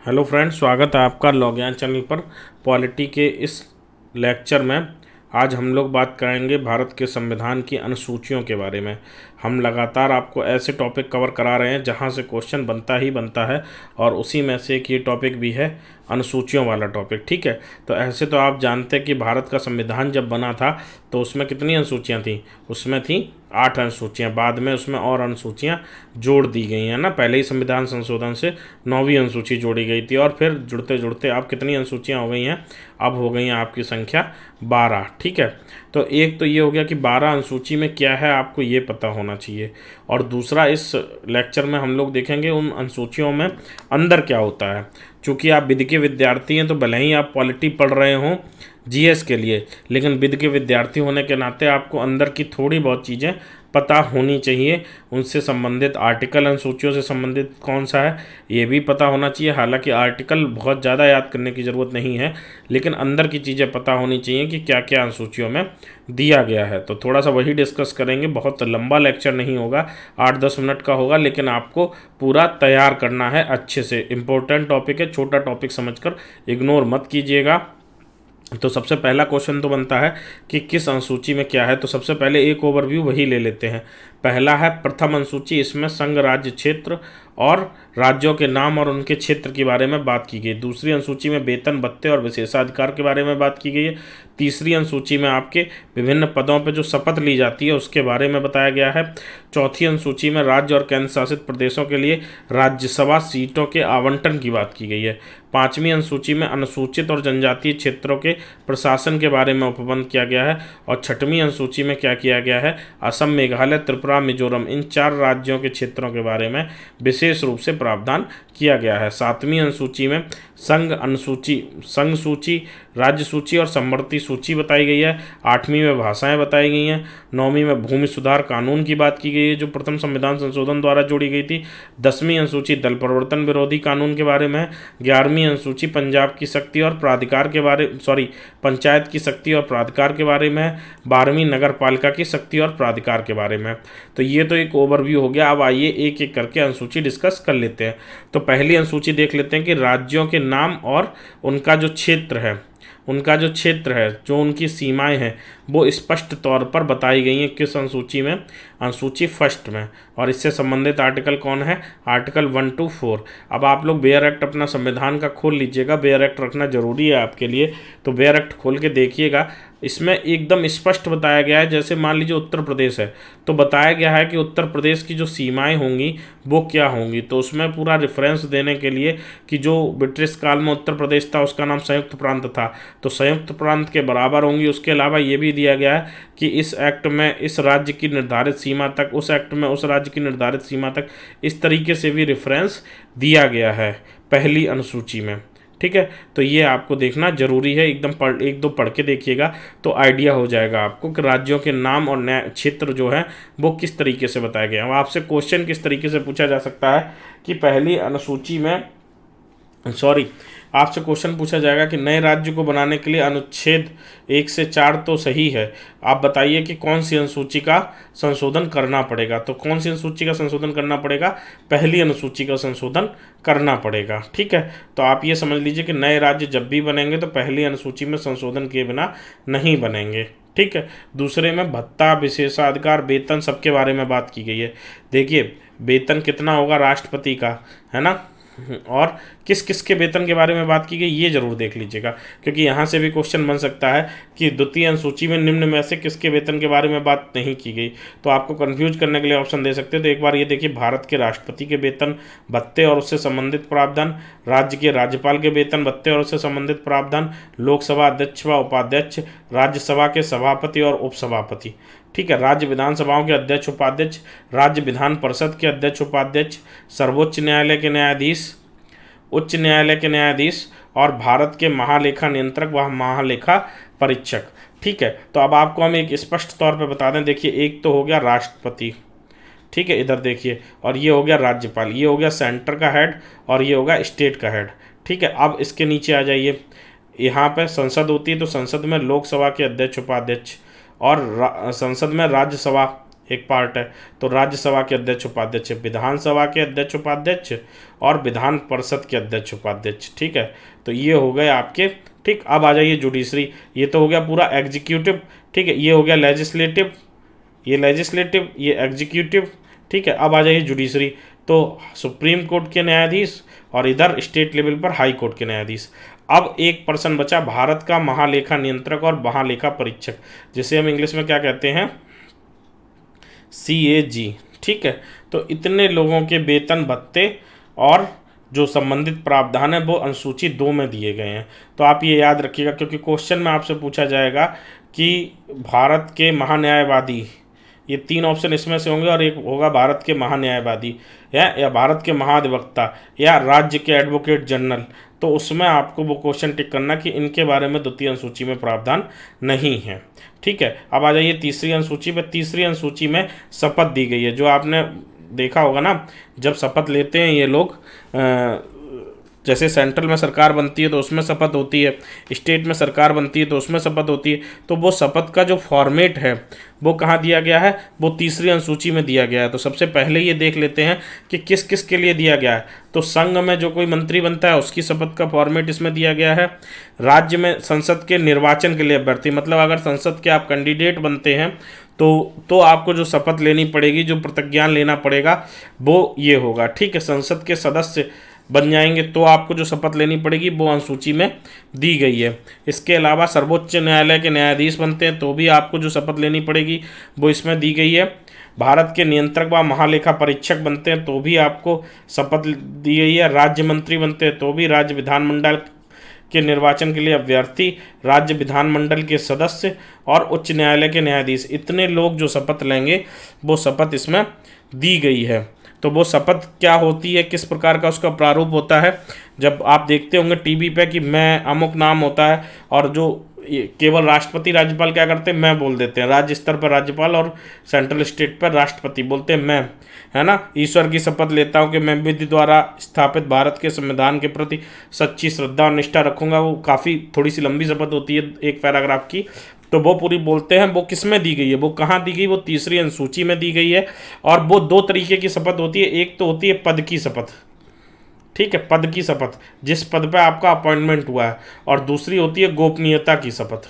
Hello friends, स्वागत है आपका लॉगयान चैनल पर। पॉलिटी के इस लेक्चर में आज हम लोग बात करेंगे भारत के संविधान की अनुसूचियों के बारे में। हम लगातार आपको ऐसे टॉपिक कवर करा रहे हैं जहां से क्वेश्चन बनता ही बनता है, और उसी में से एक ये टॉपिक भी है, अनुसूचियों वाला टॉपिक। ठीक है, तो ऐसे तो आप जानते हैं कि भारत का संविधान जब बना था तो उसमें कितनी अनुसूचियाँ थीं? उसमें थी 8 अनुसूचियाँ। बाद में उसमें और अनुसूचियाँ जोड़ दी गई हैं ना। पहले ही संविधान संशोधन से 9वीं अनुसूची जोड़ी गई थी, और फिर जुड़ते जुड़ते अब कितनी अनुसूचियाँ हो गई हैं? अब हो गई हैं आपकी संख्या 12। ठीक है, तो एक तो ये हो गया कि 12 अनुसूची में क्या है आपको ये पता होना चाहिए, और दूसरा इस लेक्चर में हम लोग देखेंगे उन अनुसूचियों में अंदर क्या होता है। चूँकि आप विधि के विद्यार्थी हैं तो भले ही आप पॉलिटी पढ़ रहे हों जीएस के लिए, लेकिन विधि के विद्यार्थी होने के नाते आपको अंदर की थोड़ी बहुत चीज़ें पता होनी चाहिए। उनसे संबंधित आर्टिकल, अनुसूचियों से संबंधित कौन सा है ये भी पता होना चाहिए। हालांकि आर्टिकल बहुत ज़्यादा याद करने की ज़रूरत नहीं है, लेकिन अंदर की चीज़ें पता होनी चाहिए कि क्या क्या अनुसूचियों में दिया गया है। तो थोड़ा सा वही डिस्कस करेंगे। बहुत लंबा लेक्चर नहीं होगा, 8-10 मिनट का होगा, लेकिन आपको पूरा तैयार करना है अच्छे से। इम्पोर्टेंट टॉपिक है, छोटा टॉपिक समझकर इग्नोर मत कीजिएगा। तो सबसे पहला क्वेश्चन तो बनता है कि किस अनुसूची में क्या है। तो सबसे पहले एक ओवरव्यू वही ले लेते हैं। पहला है प्रथम अनुसूची, इसमें संघ राज्य क्षेत्र और राज्यों के नाम और उनके क्षेत्र के बारे में बात की गई। दूसरी अनुसूची में वेतन भत्ते और विशेषाधिकार के बारे में बात की गई है। तीसरी अनुसूची में आपके विभिन्न पदों पर जो शपथ ली जाती है उसके बारे में बताया गया है। चौथी अनुसूची में राज्य और केंद्र शासित प्रदेशों के लिए राज्यसभा सीटों के आवंटन की बात की गई है। पाँचवीं अनुसूची में अनुसूचित और जनजातीय क्षेत्रों के प्रशासन के बारे में उपबंध किया गया है। और छठवीं अनुसूची में क्या किया गया है? असम, मेघालय, त्रिपुरा, मिजोरम, इन 4 राज्यों के क्षेत्रों के बारे में विशेष रूप से प्रावधान किया गया है। सातवीं अनुसूची में संघ अनुसूची, संघ सूची, राज्य सूची और समवर्ती सूची बताई गई है। 8वीं में भाषाएं बताई गई हैं। 9वीं में भूमि सुधार कानून की बात की गई है जो प्रथम संविधान संशोधन द्वारा जोड़ी गई थी। 10वीं अनुसूची दल परिवर्तन विरोधी कानून के बारे में है। 11वीं अनुसूची पंजाब की शक्ति और प्राधिकार के बारे पंचायत की शक्ति और प्राधिकार के बारे में है। 12वीं नगर पालिका की शक्ति और प्राधिकार के बारे में। तो ये तो एक ओवरव्यू हो गया। अब आइए एक एक करके अनुसूची डिस्कस कर लेते हैं। तो पहली अनुसूची देख लेते हैं कि राज्यों के नाम और उनका जो क्षेत्र है, जो उनकी सीमाएं हैं वो स्पष्ट तौर पर बताई गई हैं। किस अनुसूची में? अनुसूची फर्स्ट में। और इससे संबंधित आर्टिकल कौन है? Article 1 to 4। अब आप लोग बेयर एक्ट अपना संविधान का खोल लीजिएगा, बेयर एक्ट रखना जरूरी है आपके लिए। तो बेयर एक्ट खोल के देखिएगा, इसमें एकदम स्पष्ट बताया गया है। जैसे मान लीजिए उत्तर प्रदेश है तो बताया गया है कि उत्तर प्रदेश की जो सीमाएं होंगी वो क्या होंगी। तो उसमें पूरा रेफरेंस देने के लिए कि जो ब्रिटिश काल में उत्तर प्रदेश था उसका नाम संयुक्त प्रांत था, तो संयुक्त प्रांत के बराबर होंगी। उसके अलावा ये भी दिया गया है कि इस एक्ट में इस राज्य की निर्धारित सीमा तक, उस एक्ट में उस राज्य की निर्धारित सीमा तक, इस तरीके से भी रेफरेंस दिया गया है पहली अनुसूची में। ठीक है, तो ये आपको देखना जरूरी है। एकदम एक दो पढ़ के देखिएगा तो आइडिया हो जाएगा आपको कि राज्यों के नाम और नए क्षेत्र जो है वो किस तरीके से बताया गया है। अब आपसे क्वेश्चन किस तरीके से पूछा जा सकता है कि पहली अनुसूची में आपसे क्वेश्चन पूछा जाएगा कि नए राज्य को बनाने के लिए अनुच्छेद 1 से 4 तो सही है, आप बताइए कि कौन सी अनुसूची का संशोधन करना पड़ेगा। तो कौन सी अनुसूची का संशोधन करना पड़ेगा? पहली अनुसूची का संशोधन करना पड़ेगा। ठीक है, तो आप ये समझ लीजिए कि नए राज्य जब भी बनेंगे तो पहली अनुसूची में संशोधन किए बिना नहीं बनेंगे। ठीक है, दूसरे में भत्ता, विशेषाधिकार, वेतन सबके बारे में बात की गई है। देखिए वेतन कितना होगा राष्ट्रपति का, है ना, और किस किस के वेतन के बारे में बात की गई ये जरूर देख लीजिएगा, क्योंकि यहाँ से भी क्वेश्चन बन सकता है कि द्वितीय अनुसूची में निम्न में से किसके वेतन के बारे में बात नहीं की गई। तो आपको कंफ्यूज करने के लिए ऑप्शन दे सकते हैं। तो एक बार ये देखिए, भारत के राष्ट्रपति के वेतन भत्ते और उससे संबंधित प्रावधान, राज्य के राज्यपाल के वेतन भत्ते और उससे संबंधित प्रावधान, लोकसभा अध्यक्ष व उपाध्यक्ष, राज्यसभा के सभापति और उपसभापति। ठीक है, राज्य विधानसभाओं के अध्यक्ष उपाध्यक्ष, राज्य विधान परिषद के अध्यक्ष उपाध्यक्ष, सर्वोच्च न्यायालय के न्यायाधीश, उच्च न्यायालय के न्यायाधीश और भारत के महालेखा नियंत्रक व महालेखा परीक्षक। ठीक है, तो अब आपको हम एक स्पष्ट तौर पे बता दें। देखिए एक तो हो गया राष्ट्रपति, ठीक है, इधर देखिए, और ये हो गया राज्यपाल, ये हो गया सेंटर का हेड और ये होगा स्टेट का हेड। ठीक है, अब इसके नीचे आ जाइए, यहाँ पे संसद होती है तो संसद में लोकसभा के अध्यक्ष उपाध्यक्ष और संसद में राज्यसभा एक पार्ट है। तो राज्यसभा के अध्यक्ष उपाध्यक्ष, विधानसभा के अध्यक्ष उपाध्यक्ष और विधान परिषद के अध्यक्ष उपाध्यक्ष, ठीक है। तो ये हो गए आपके, ठीक। अब आ जाइए जुडिशरी, ये तो हो गया पूरा एग्जीक्यूटिव, ठीक है। ये हो गया लेजिस्लेटिव, ये लेजिस्लेटिव, ये एग्जीक्यूटिव, ठीक है। अब आ जाइए जुडिशरी, तो सुप्रीम कोर्ट के न्यायाधीश और इधर स्टेट लेवल पर हाई कोर्ट के न्यायाधीश। अब एक पर्सन बचा भारत का महालेखा नियंत्रक और महालेखा परीक्षक, जिसे हम इंग्लिश में क्या कहते हैं, CAG, ठीक है। तो इतने लोगों के वेतन भत्ते और जो संबंधित प्रावधान है वो अनुसूची 2 में दिए गए हैं। तो आप ये याद रखिएगा, क्योंकि क्वेश्चन में आपसे पूछा जाएगा कि भारत के महान्यायवादी, ये 3 ऑप्शन इसमें से होंगे और एक होगा भारत के महान्यायवादी या भारत के महाधिवक्ता या राज्य के एडवोकेट जनरल। तो उसमें आपको वो क्वेश्चन टिक करना कि इनके बारे में द्वितीय अनुसूची में प्रावधान नहीं है, ठीक है। अब आ जाइए तीसरी अनुसूची में। तीसरी अनुसूची में शपथ दी गई है। जो आपने देखा होगा ना, जब शपथ लेते हैं ये लोग, जैसे सेंट्रल में सरकार बनती है तो उसमें शपथ होती है, स्टेट में सरकार बनती है तो उसमें शपथ होती है। तो वो शपथ का जो फॉर्मेट है वो कहाँ दिया गया है, वो तीसरी अनुसूची में दिया गया है। तो सबसे पहले ये देख लेते हैं कि किस किस के लिए दिया गया है। तो संघ में जो कोई मंत्री बनता है उसकी शपथ का फॉर्मेट इसमें दिया गया है। राज्य में संसद के निर्वाचन के लिए अभ्यर्थी, मतलब अगर संसद के आप कैंडिडेट बनते हैं तो आपको जो शपथ लेनी पड़ेगी, जो प्रतिज्ञान लेना पड़ेगा वो ये होगा, ठीक है। संसद के सदस्य बन जाएंगे तो आपको जो शपथ लेनी पड़ेगी वो अनुसूची में दी गई है। इसके अलावा सर्वोच्च न्यायालय के न्यायाधीश बनते हैं तो भी आपको जो शपथ लेनी पड़ेगी वो इसमें दी गई है। भारत के नियंत्रक व महालेखा परीक्षक बनते हैं तो भी आपको शपथ दी गई है। राज्य मंत्री बनते हैं तो भी, राज्य विधानमंडल के निर्वाचन के लिए अभ्यर्थी, राज्य विधानमंडल के सदस्य और उच्च न्यायालय के न्यायाधीश, इतने लोग जो शपथ लेंगे वो शपथ इसमें दी गई है। तो वो शपथ क्या होती है, किस प्रकार का उसका प्रारूप होता है, जब आप देखते होंगे टीवी पे कि मैं अमुक नाम होता है और जो केवल राष्ट्रपति राज्यपाल क्या करते हैं, मैं बोल देते हैं। राज्य स्तर पर राज्यपाल और सेंट्रल स्टेट पर राष्ट्रपति बोलते हैं मैं, है ना। ईश्वर की शपथ लेता हूँ कि मैं विधि द्वारा स्थापित भारत के संविधान के प्रति सच्ची श्रद्धा और निष्ठा रखूंगा। वो काफ़ी थोड़ी सी लंबी शपथ होती है, एक पैराग्राफ की, तो वो पूरी बोलते हैं। वो किस में दी गई है, वो कहाँ दी गई, वो तीसरी अनुसूची में दी गई है। और वो 2 तरीके की शपथ होती है। एक तो होती है पद की शपथ, ठीक है, पद की शपथ, जिस पद पे आपका अपॉइंटमेंट हुआ है, और दूसरी होती है गोपनीयता की शपथ।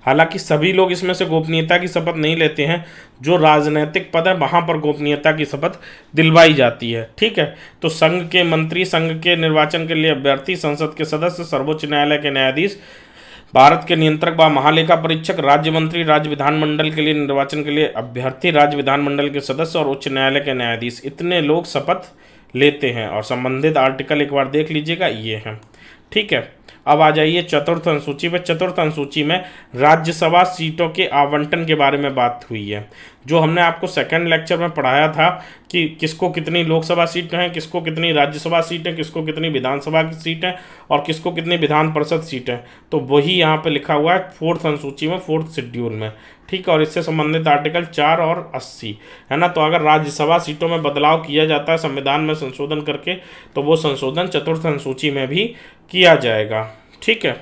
हालांकि सभी लोग इसमें से गोपनीयता की शपथ नहीं लेते हैं, जो राजनैतिक पद है वहाँ पर गोपनीयता की शपथ दिलवाई जाती है, ठीक है। तो संघ के मंत्री, संघ के निर्वाचन के लिए अभ्यर्थी, संसद के सदस्य, सर्वोच्च न्यायालय के न्यायाधीश, भारत के नियंत्रक व महालेखा परीक्षक, राज्य मंत्री, राज्य विधानमंडल के लिए निर्वाचन के लिए अभ्यर्थी, राज्य विधानमंडल के सदस्य और उच्च न्यायालय के न्यायाधीश, इतने लोग शपथ लेते हैं। और संबंधित आर्टिकल एक बार देख लीजिएगा, ये हैं, ठीक है। अब आ जाइए चतुर्थ अनुसूची में। चतुर्थ अनुसूची में राज्यसभा सीटों के आवंटन के बारे में बात हुई है। जो हमने आपको सेकंड लेक्चर में पढ़ाया था कि किसको कितनी लोकसभा सीटें हैं, किसको कितनी राज्यसभा सीटें, किसको कितनी विधानसभा की सीटें और किसको कितनी विधान परिषद सीटें, तो वही यहाँ पे लिखा हुआ है फोर्थ अनुसूची में, फोर्थ शेड्यूल में, ठीक है। और इससे संबंधित आर्टिकल 4 और 80 है ना। तो अगर राज्यसभा सीटों में बदलाव किया जाता है संविधान में संशोधन करके, तो वो संशोधन चतुर्थ अनुसूची में भी किया जाएगा, ठीक है।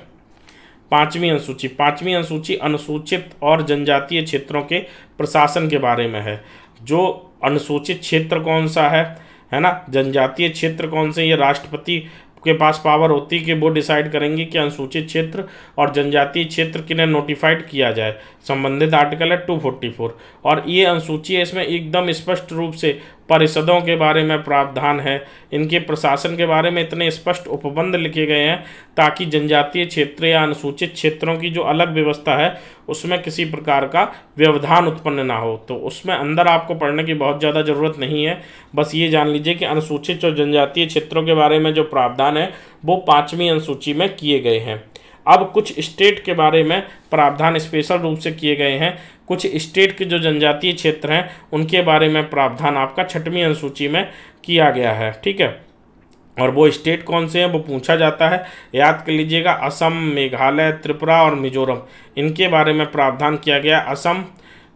पांचवी अनुसूची। पांचवी अनुसूची अनुसूचित और जनजातीय क्षेत्रों के प्रशासन के बारे में है। जो अनुसूचित क्षेत्र कौन सा है ना, जनजातीय क्षेत्र कौन से, ये राष्ट्रपति के पास पावर होती है कि वो डिसाइड करेंगे कि अनुसूचित क्षेत्र और जनजातीय क्षेत्र किन्हें नोटिफाइड किया जाए। संबंधित आर्टिकल है 244। और ये अनुसूची है, इसमें एकदम स्पष्ट रूप से परिषदों के बारे में प्रावधान है, इनके प्रशासन के बारे में इतने स्पष्ट उपबंध लिखे गए हैं ताकि जनजातीय क्षेत्र या अनुसूचित क्षेत्रों की जो अलग व्यवस्था है उसमें किसी प्रकार का व्यवधान उत्पन्न ना हो। तो उसमें अंदर आपको पढ़ने की बहुत ज़्यादा ज़रूरत नहीं है, बस ये जान लीजिए कि अनुसूचित और जनजातीय क्षेत्रों के बारे में जो प्रावधान है वो पाँचवीं अनुसूची में किए गए हैं। अब कुछ स्टेट के बारे में प्रावधान स्पेशल रूप से किए गए हैं। कुछ स्टेट के जो जनजातीय क्षेत्र हैं उनके बारे में प्रावधान आपका छठवीं अनुसूची में किया गया है, ठीक है। और वो स्टेट कौन से हैं वो पूछा जाता है, याद कर लीजिएगा, असम, मेघालय, त्रिपुरा और मिजोरम, इनके बारे में प्रावधान किया गया। असम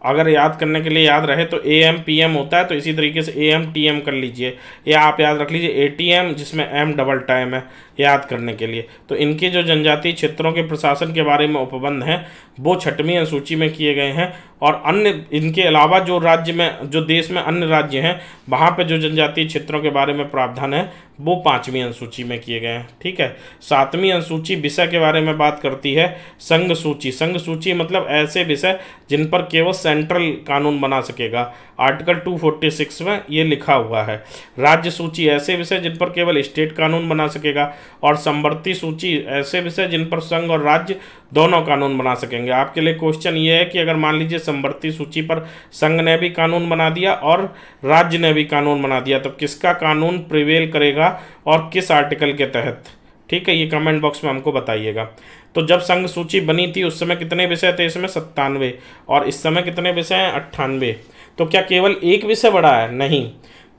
अगर याद करने के लिए याद रहे तो AM PM होता है, तो इसी तरीके से AM TM कर लीजिए, या आप याद रख लीजिए ATM जिसमें M डबल टाइम है याद करने के लिए। तो इनके जो जनजातीय क्षेत्रों के प्रशासन के बारे में उपबंध हैं वो छठवीं अनुसूची में किए गए हैं। और अन्य इनके अलावा जो राज्य में, जो देश में अन्य राज्य हैं, वहाँ पे जो जनजातीय क्षेत्रों के बारे में प्रावधान है वो 5वीं अनुसूची में किए गए हैं। ठीक है। 7वीं अनुसूची विषय के बारे में बात करती है संघ सूची। संघ सूची मतलब ऐसे विषय जिन पर केवल सेंट्रल कानून बना सकेगा। आर्टिकल 246 में ये लिखा हुआ है। राज्य सूची ऐसे विषय जिन पर केवल स्टेट कानून बना सकेगा। और समवर्ती सूची ऐसे विषय जिन पर संघ और राज्य दोनों कानून बना सकेंगे। आपके लिए क्वेश्चन ये है कि अगर मान लीजिए समवर्ती सूची पर संघ ने भी कानून बना दिया और राज्य ने भी कानून बना दिया, तो किसका कानून प्रिवेल करेगा और किस आर्टिकल के तहत? ठीक है, ये कमेंट बॉक्स में हमको बताइएगा। तो जब संघ सूची बनी थी उस समय कितने विषय थे? इसमें 97। और इस समय कितने विषय हैं? 98। तो क्या केवल एक विषय बढ़ा है? नहीं,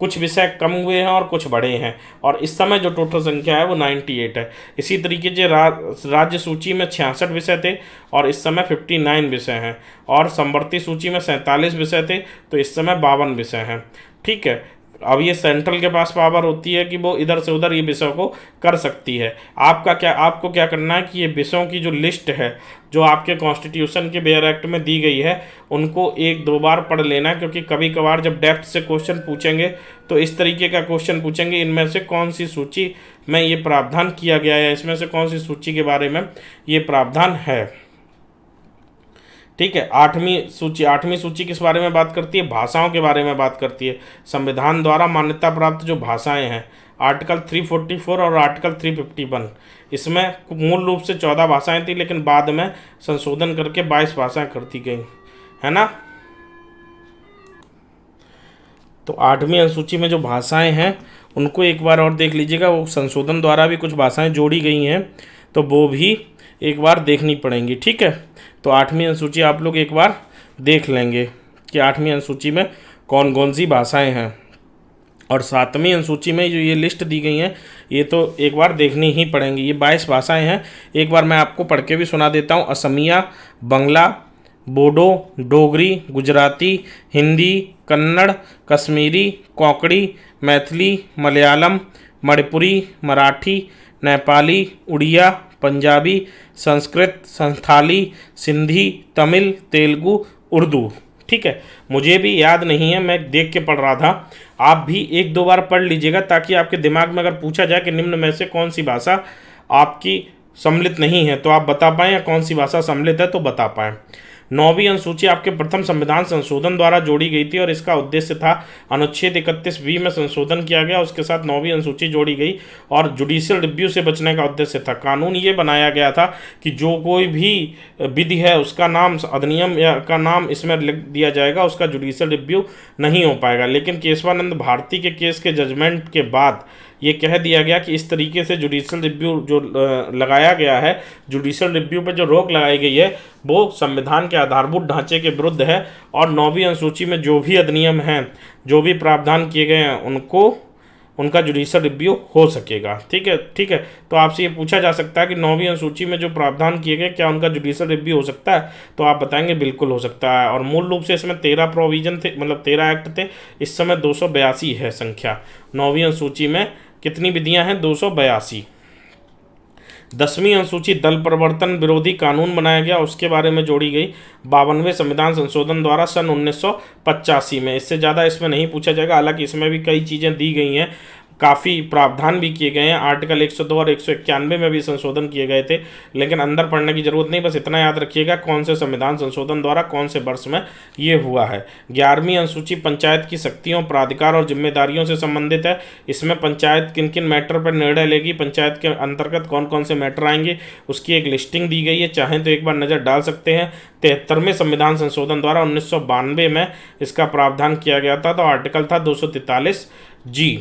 कुछ विषय कम हुए हैं और कुछ बढ़े हैं। और इस समय जो टोटल संख्या है वो 98 है। इसी तरीके से राज्य सूची में 66 विषय थे और इस समय 59 विषय हैं। और समवर्ती सूची में 47 विषय थे, तो इस समय 52 विषय हैं। ठीक है। अब ये सेंट्रल के पास पावर होती है कि वो इधर से उधर ये विषयों को कर सकती है। आपको क्या करना है कि ये विषयों की जो लिस्ट है जो आपके कॉन्स्टिट्यूशन के बेयर एक्ट में दी गई है उनको 1-2 बार पढ़ लेना, क्योंकि कभी कभार जब डेप्थ से क्वेश्चन पूछेंगे तो इस तरीके का क्वेश्चन पूछेंगे, इनमें से कौन सी सूची में ये प्रावधान किया गया है, इसमें से कौन सी सूची के बारे में ये प्रावधान है। ठीक है। 8वीं सूची किस बारे में बात करती है? भाषाओं के बारे में बात करती है। संविधान द्वारा मान्यता प्राप्त जो भाषाएं हैं, आर्टिकल 344 और आर्टिकल 351, इसमें मूल रूप से 14 भाषाएं थी, लेकिन बाद में संशोधन करके 22 भाषाएं कर दी गई, है ना। तो 8वीं अनुसूची में जो भाषाएं हैं उनको एक बार और देख लीजिएगा। वो संशोधन द्वारा भी कुछ भाषाएं जोड़ी गई हैं, तो वो भी एक बार देखनी पड़ेंगी। ठीक है। तो 8वीं अनुसूची आप लोग एक बार देख लेंगे कि 8वीं अनुसूची में कौन कौन सी भाषाएं हैं। और 7वीं अनुसूची में जो ये लिस्ट दी गई हैं ये तो एक बार देखनी ही पड़ेंगी। ये 22 भाषाएं हैं। एक बार मैं आपको पढ़ के भी सुना देता हूँ। असमिया, बंगला, बोडो, डोगरी, गुजराती, हिंदी, कन्नड़, कश्मीरी, कोंकणी, मैथिली, मलयालम, मणिपुरी, मराठी, नेपाली, उड़िया, पंजाबी, संस्कृत, संथाली, सिंधी, तमिल, तेलुगु, उर्दू। ठीक है। मुझे भी याद नहीं है, मैं देख के पढ़ रहा था। आप भी 1-2 बार पढ़ लीजिएगा ताकि आपके दिमाग में अगर पूछा जाए कि निम्न में से कौन सी भाषा आपकी सम्मिलित नहीं है तो आप बता पाएँ, या कौन सी भाषा सम्मिलित है तो बता पाएँ। 9वीं अनुसूची आपके प्रथम संविधान संशोधन द्वारा जोड़ी गई थी और इसका उद्देश्य था अनुच्छेद 31(b) में संशोधन किया गया, उसके साथ 9वीं अनुसूची जोड़ी गई और जुडिशियल रिव्यू से बचने का उद्देश्य था। कानून ये बनाया गया था कि जो कोई भी विधि है उसका नाम अधिनियम या का नाम इसमें लिख दिया जाएगा, उसका जुडिशियल रिव्यू नहीं हो पाएगा। लेकिन केशवानंद भारती के केस के जजमेंट के बाद ये कह दिया गया कि इस तरीके से जुडिशियल रिव्यू जो लगाया गया है, जुडिशियल रिव्यू पर जो रोक लगाई गई है वो संविधान के आधारभूत ढांचे के विरुद्ध है। और 9वीं अनुसूची में जो भी अधिनियम हैं, जो भी प्रावधान किए गए हैं, उनका जुडिशियल रिव्यू हो सकेगा। ठीक है। ठीक है। तो आपसे ये पूछा जा सकता है कि 9वीं अनुसूची में जो प्रावधान किए गए क्या उनका जुडिशियल रिव्यू हो सकता है? तो आप बताएंगे बिल्कुल हो सकता है। और मूल रूप से इसमें 13 प्रोविजन थे, मतलब 13 एक्ट थे। इस समय 282 है संख्या। 9वीं अनुसूची में कितनी विधियां हैं? 282। 10वीं अनुसूची दल परिवर्तन विरोधी कानून बनाया गया, उसके बारे में जोड़ी गई 52वें संविधान संशोधन द्वारा सन 1985 में। इससे ज़्यादा इसमें नहीं पूछा जाएगा, हालांकि इसमें भी कई चीज़ें दी गई हैं, काफ़ी प्रावधान भी किए गए हैं। आर्टिकल 102 और 191 में भी संशोधन किए गए थे, लेकिन अंदर पढ़ने की जरूरत नहीं, बस इतना याद रखिएगा कौन से संविधान संशोधन द्वारा कौन से वर्ष में ये हुआ है। 11वीं अनुसूची पंचायत की शक्तियों, प्राधिकार और जिम्मेदारियों से संबंधित है। इसमें पंचायत किन किन मैटर पर निर्णय लेगी, पंचायत के अंतर्गत कौन कौन से मैटर आएंगे, उसकी एक लिस्टिंग दी गई है, चाहें तो एक बार नज़र डाल सकते हैं। 73वें संविधान संशोधन द्वारा 1992 में इसका प्रावधान किया गया था, तो आर्टिकल था 243G।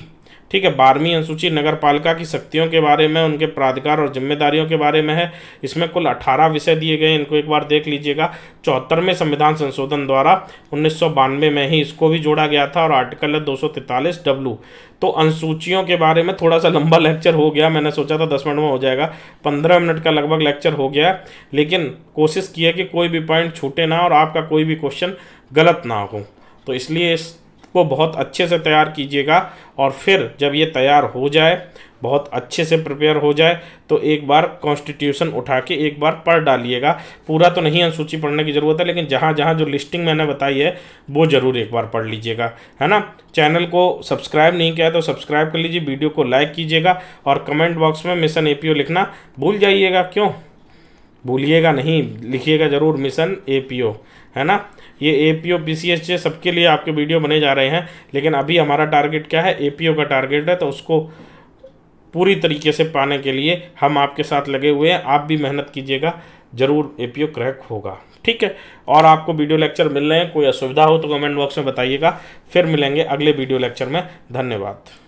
ठीक है। 12वीं अनुसूची नगर पालिका की शक्तियों के बारे में, उनके प्राधिकार और जिम्मेदारियों के बारे में है। इसमें कुल 18 विषय दिए गए, इनको एक बार देख लीजिएगा। 74वें संविधान संशोधन द्वारा 1992 में ही इसको भी जोड़ा गया था और आर्टिकल है 243W। तो अनुसूचियों के बारे में थोड़ा सा लंबा लेक्चर हो गया, मैंने सोचा था 10 मिनट में हो जाएगा, 15 मिनट का लगभग लेक्चर हो गया, लेकिन कोशिश की है कि कोई भी पॉइंट छूटे ना और आपका कोई भी क्वेश्चन गलत ना हो। तो इसलिए इस को बहुत अच्छे से तैयार कीजिएगा। और फिर जब ये तैयार हो जाए, बहुत अच्छे से प्रिपेयर हो जाए, तो एक बार कॉन्स्टिट्यूशन उठा के एक बार पढ़ डालिएगा। पूरा तो नहीं अनुसूची पढ़ने की ज़रूरत है, लेकिन जहाँ जहाँ जो लिस्टिंग मैंने बताई है वो ज़रूर एक बार पढ़ लीजिएगा, है ना। चैनल को सब्सक्राइब नहीं किया तो सब्सक्राइब कर लीजिए, वीडियो को लाइक कीजिएगा और कमेंट बॉक्स में मिशन एपीओ लिखना भूल जाइएगा। क्यों भूलिएगा नहीं, लिखिएगा ज़रूर मिशन एपीओ, है ना। ये एपीओ पीसीएस सबके लिए आपके वीडियो बने जा रहे हैं, लेकिन अभी हमारा टारगेट क्या है, एपीओ का टारगेट है। तो उसको पूरी तरीके से पाने के लिए हम आपके साथ लगे हुए हैं। आप भी मेहनत कीजिएगा, ज़रूर एपीओ क्रैक होगा, ठीक है। और आपको वीडियो लेक्चर मिल रहे हैं, कोई असुविधा हो तो कमेंट बॉक्स में बताइएगा। फिर मिलेंगे अगले वीडियो लेक्चर में। धन्यवाद।